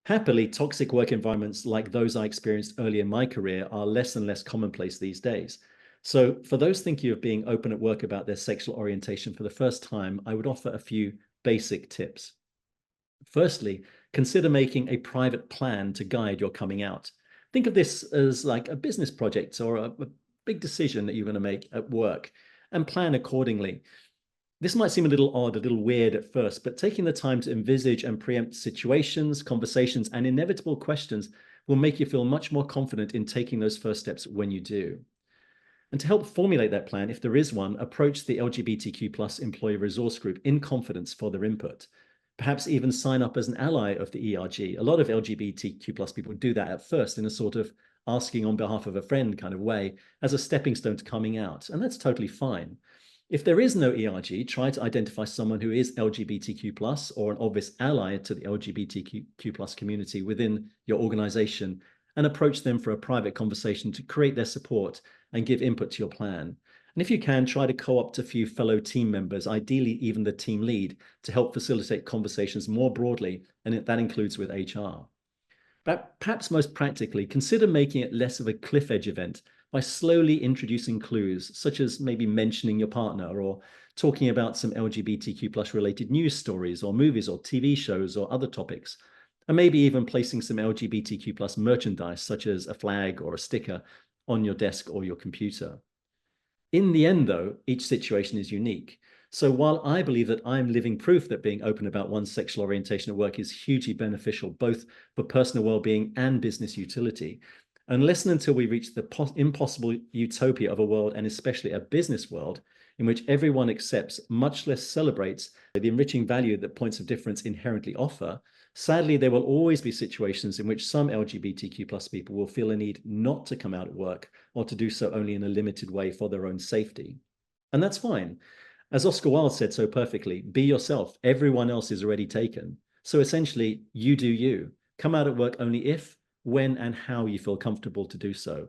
Happily, toxic work environments like those I experienced early in my career are less and less commonplace these days. So, for those thinking of being open at work about their sexual orientation for the first time, I would offer a few basic tips. Firstly, consider making a private plan to guide your coming out. Think of this as like a business project or a big decision that you're going to make at work and plan accordingly. This might seem a little odd, a little weird at first, but taking the time to envisage and preempt situations, conversations, and inevitable questions will make you feel much more confident in taking those first steps when you do. And to help formulate that plan, if there is one, approach the LGBTQ plus employee resource group in confidence for their input. Perhaps even sign up as an ally of the ERG. A lot of LGBTQ plus people do that at first in a sort of asking on behalf of a friend kind of way as a stepping stone to coming out. And that's totally fine. If there is no ERG, try to identify someone who is LGBTQ plus or an obvious ally to the LGBTQ plus community within your organization and approach them for a private conversation to create their support and give input to your plan. And if you can, try to co-opt a few fellow team members, ideally even the team lead, to help facilitate conversations more broadly, and that includes with HR. But perhaps most practically, consider making it less of a cliff edge event by slowly introducing clues, such as maybe mentioning your partner or talking about some LGBTQ plus related news stories or movies or TV shows or other topics, and maybe even placing some LGBTQ plus merchandise, such as a flag or a sticker, on your desk or your computer. In the end, though, each situation is unique. So while I believe that I'm living proof that being open about one's sexual orientation at work is hugely beneficial, both for personal well-being and business utility, unless and until we reach the impossible utopia of a world, and especially a business world, in which everyone accepts, much less celebrates, the enriching value that points of difference inherently offer, sadly, there will always be situations in which some LGBTQ plus people will feel a need not to come out at work or to do so only in a limited way for their own safety. And that's fine. As Oscar Wilde said so perfectly, be yourself. Everyone else is already taken. So essentially, you do you. Come out at work only if, when, and how you feel comfortable to do so.